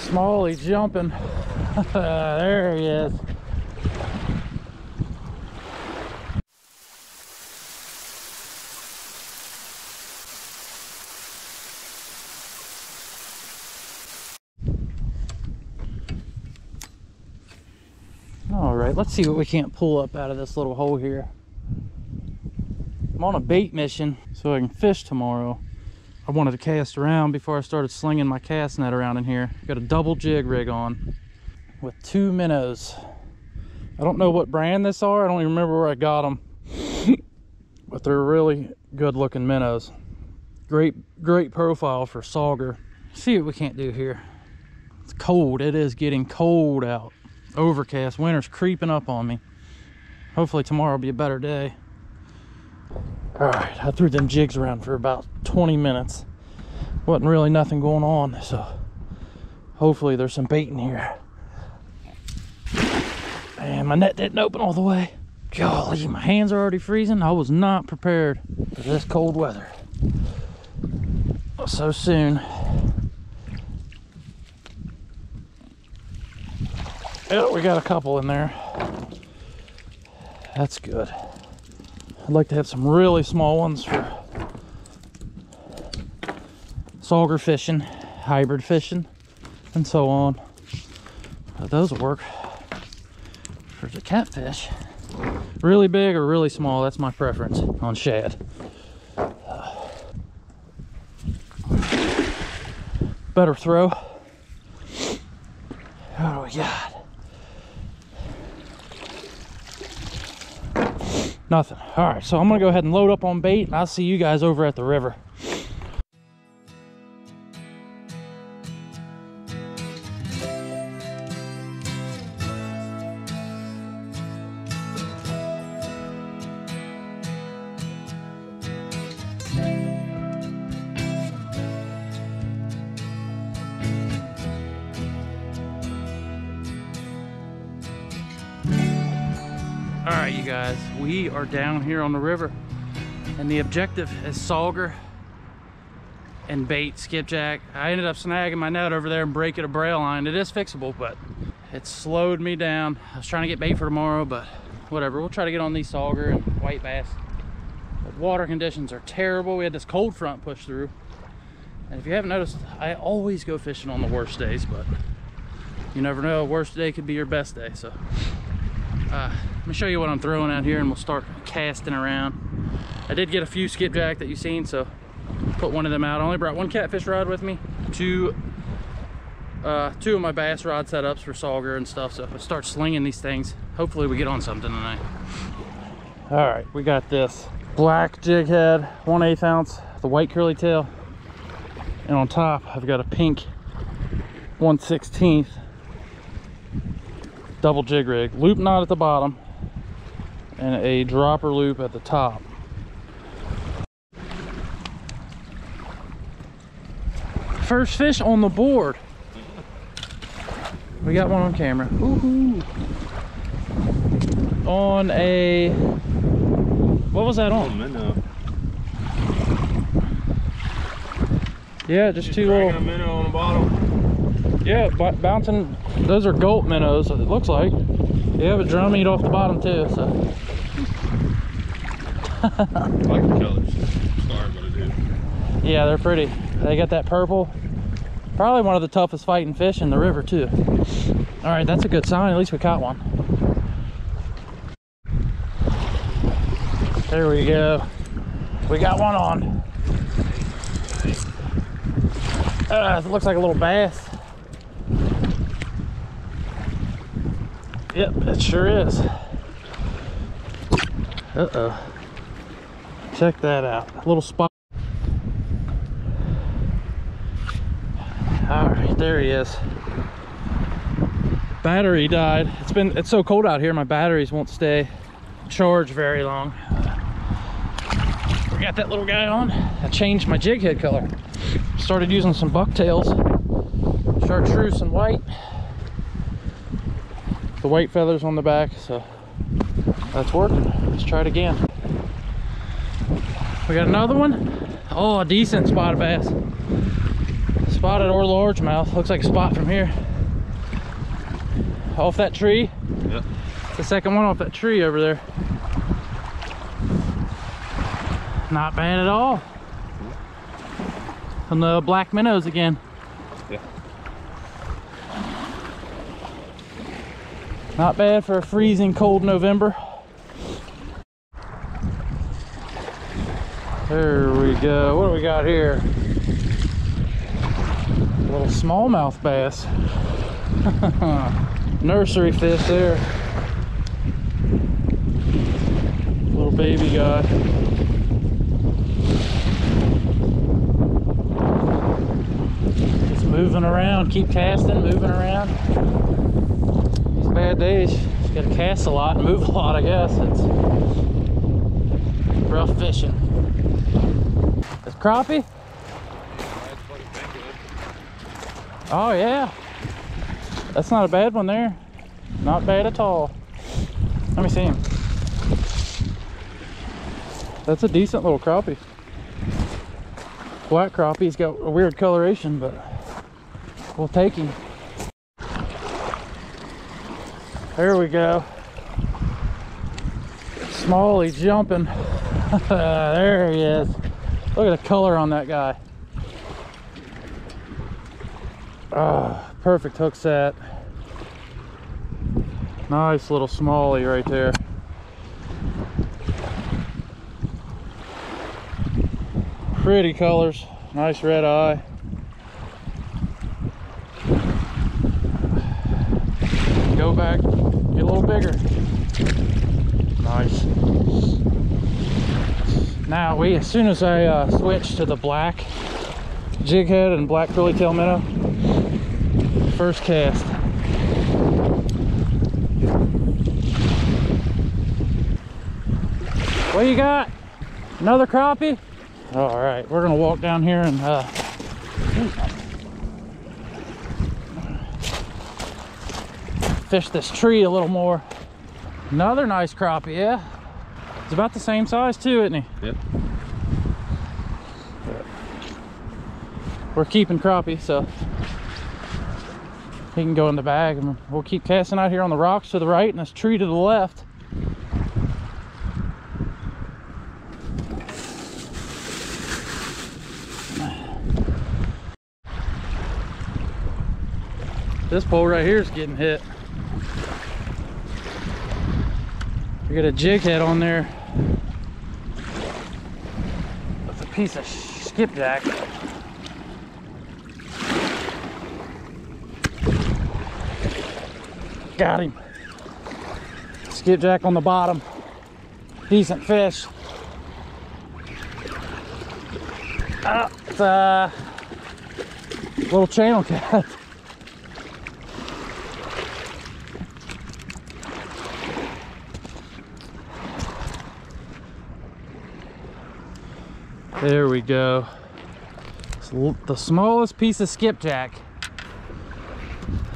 Smallie jumping. There he is. All right, let's see what we can't pull up out of this little hole here. I'm on a bait mission so I can fish tomorrow. I wanted to cast around before I started slinging my cast net around in here. Got a double jig rig on with 2 minnows. I don't know what brand this are. I don't even remember where I got them. But they're really good looking minnows. Great profile for sauger. See what we can't do here. It's cold. It is getting cold out. Overcast. Winter's creeping up on me. Hopefully tomorrow will be a better day. All right, I threw them jigs around for about 20 minutes. Wasn't really nothing going on, so hopefully there's some bait in here. And my net didn't open all the way. Golly, my hands are already freezing. I was not prepared for this cold weather so soon. Yeah, we got a couple in there. That's good. I'd like to have some really small ones for sauger fishing, hybrid fishing, and so on. But those will work for the catfish. Really big or really small, that's my preference on shad. Better throw. What do we got? Nothing. All right, so I'm gonna go ahead and load up on bait, and I'll see you guys over at the river. All right, you guys, we are down here on the river, and the objective is sauger and bait, skipjack. I ended up snagging my net over there and breaking a braille line. It is fixable, but it slowed me down. I was trying to get bait for tomorrow, but whatever. We'll try to get on these sauger and white bass. The water conditions are terrible. We had this cold front push through, and if you haven't noticed, I always go fishing on the worst days, but you never know, worst day could be your best day. So let me show you what I'm throwing out here, and we'll start casting around. I did get a few skipjack that you've seen, so put one of them out. I only brought one catfish rod with me, two of my bass rod setups for sauger and stuff. So if I start slinging these things, hopefully we get on something tonight. All right, we got this black jig head, 1/8 ounce, the white curly tail, and on top I've got a pink 1/16 double jig rig, loop knot at the bottom and a dropper loop at the top. First fish on the board. We got one on camera. Woohoo! On a, what was that on? Minnow. Yeah, just two little. A minnow on the bottom. Yeah, bouncing. Those are gulp minnows, it looks like. Yeah, but drum meat off the bottom too, so. I like the colors. Sorry, but I do. Yeah, they're pretty. They got that purple. Probably one of the toughest fighting fish in the river too. All right, that's a good sign. At least we caught one. There we go. We got one on. It looks like a little bass. Yep, it sure is. Uh-oh. Check that out. A little spot. All right, there he is. Battery died. It's so cold out here, my batteries won't stay charged very long. We got that little guy on. I changed my jig head color. Started using some bucktails, chartreuse and white. The white feathers on the back, so that's working. Let's try it again. We got another one. Oh, a decent spotted bass. Spotted or largemouth. Looks like a spot from here. Off that tree. Yep. The second one off that tree over there. Not bad at all. On the black minnows again. Yeah. Not bad for a freezing cold November. There we go. What do we got here? A little smallmouth bass. Nursery fish there. Little baby guy. Just moving around, keep casting, moving around. These bad days, just gotta cast a lot and move a lot, I guess. It's rough fishing. It's crappie? Oh yeah. That's not a bad one there. Not bad at all. Let me see him. That's a decent little crappie. Black crappie. He's got a weird coloration, but we'll take him. There we go. Smalley jumping. There he is. Look at the color on that guy. Perfect hook set. Nice little smalley right there. Pretty colors. Nice red eye. Go back, get a little bigger. Nice. Now as soon as I switch to the black jig head and black curly tail minnow, first cast. What you got? Another crappie? All right, we're gonna walk down here and fish this tree a little more. Another nice crappie, yeah. It's about the same size too, isn't he? Yep. We're keeping crappie, so he can go in the bag, and we'll keep casting out here on the rocks to the right and this tree to the left. This pole right here is getting hit. We got a jig head on there with a piece of skipjack. Got him. Skipjack on the bottom. Decent fish. It's a little channel cat. There we go. It's the smallest piece of skipjack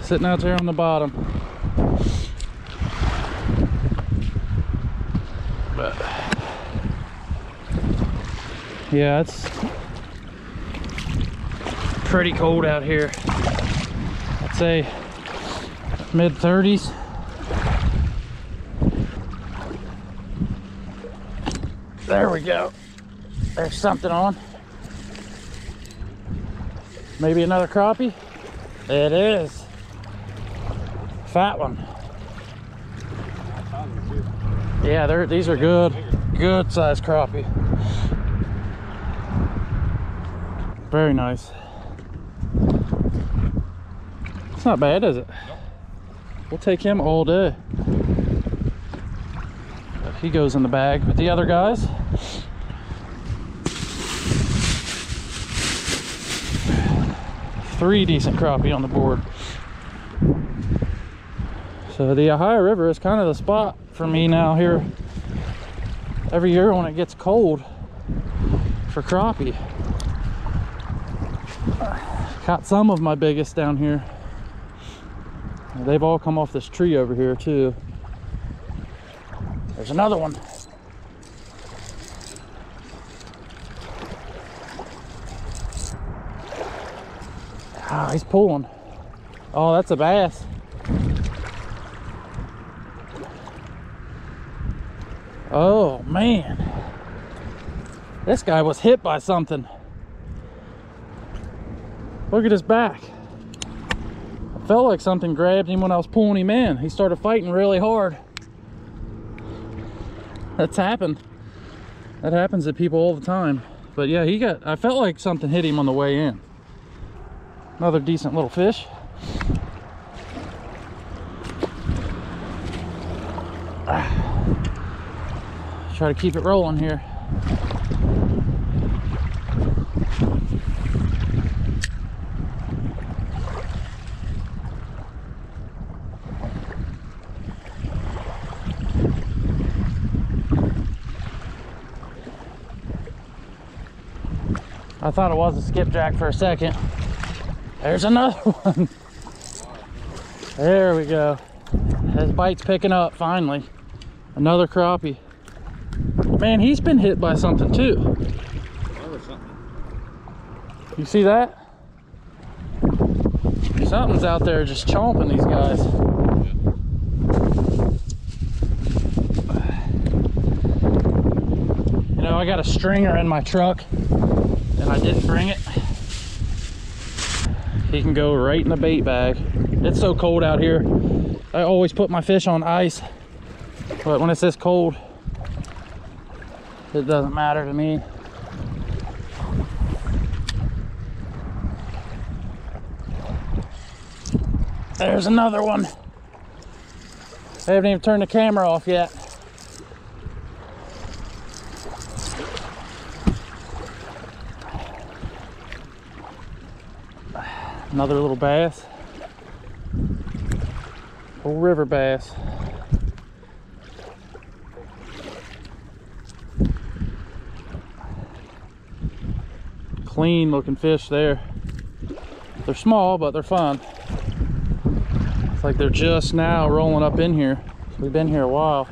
sitting out there on the bottom. But yeah, it's pretty cold out here. I'd say mid-30s. There we go. There's something on. Maybe another crappie? It is. Fat one. Yeah, these are good sized crappie. Very nice. It's not bad, is it? We'll take him all day. He goes in the bag with the other guys. Three decent crappie on the board. So the Ohio River is kind of the spot for me now here every year when it gets cold for crappie. Caught some of my biggest down here. They've all come off this tree over here too. There's another one. Oh, he's pulling. Oh, that's a bass. Oh man, this guy was hit by something. Look at his back. I felt like something grabbed him when I was pulling him in. He started fighting really hard. That's happened. That happens to people all the time. But yeah, I felt like something hit him on the way in. Another decent little fish. Try to keep it rolling here. I thought it was a skipjack for a second. There's another one. There we go. His bite's picking up finally. Another crappie. Man, he's been hit by something too. You see that? Something's out there just chomping these guys. You know, I got a stringer in my truck and I didn't bring it. He can go right in the bait bag. It's so cold out here. I always put my fish on ice, but when it's this cold, it doesn't matter to me. There's another one. I haven't even turned the camera off yet. Another little bass. Old river bass. Clean looking fish there. They're small, but they're fun. It's like they're just now rolling up in here. We've been here a while.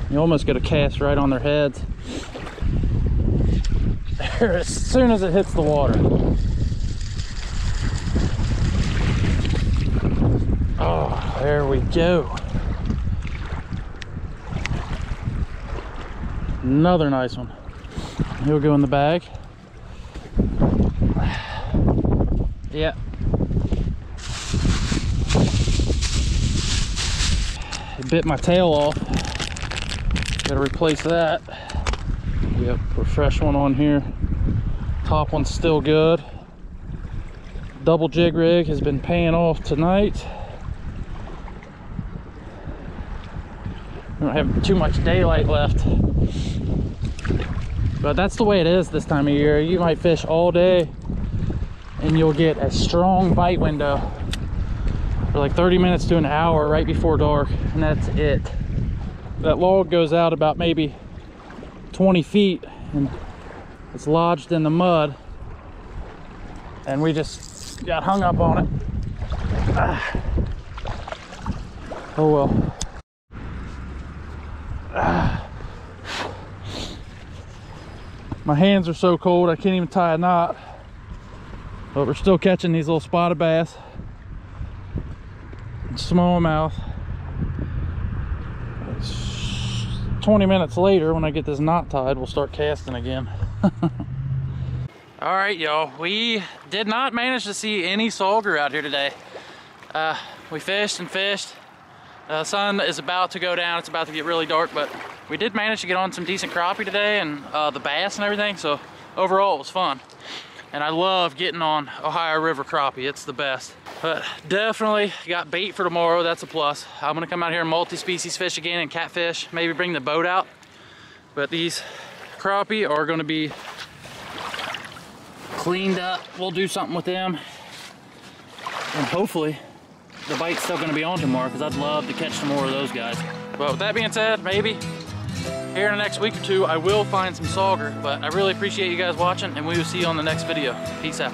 You almost get a cast right on their heads. There, as soon as it hits the water. Oh, there we go. Another nice one. He'll go in the bag. Yeah. It bit my tail off. Gotta replace that. Yep, put a fresh one on here. Top one's still good. Double jig rig has been paying off tonight. We don't have too much daylight left. But that's the way it is this time of year. You might fish all day and you'll get a strong bite window for like 30 minutes to an hour right before dark, and that's it. That log goes out about maybe 20 feet and it's lodged in the mud, and we just got hung up on it. Oh well. My hands are so cold I can't even tie a knot, but we're still catching these little spotted bass. Smallmouth. 20 minutes later, when I get this knot tied, we'll start casting again. All right, y'all, we did not manage to see any sauger out here today. We fished and fished. The sun is about to go down. It's about to get really dark, but we did manage to get on some decent crappie today, and the bass and everything. So overall, it was fun. And I love getting on Ohio River crappie. It's the best. But definitely got bait for tomorrow. That's a plus. I'm gonna come out here and multi-species fish again and catfish. Maybe bring the boat out. But these crappie are gonna be cleaned up. We'll do something with them. And hopefully the bite's still gonna be on tomorrow, because I'd love to catch some more of those guys. But with that being said, maybe here in the next week or two, I will find some sauger. But I really appreciate you guys watching, and we will see you on the next video. Peace out.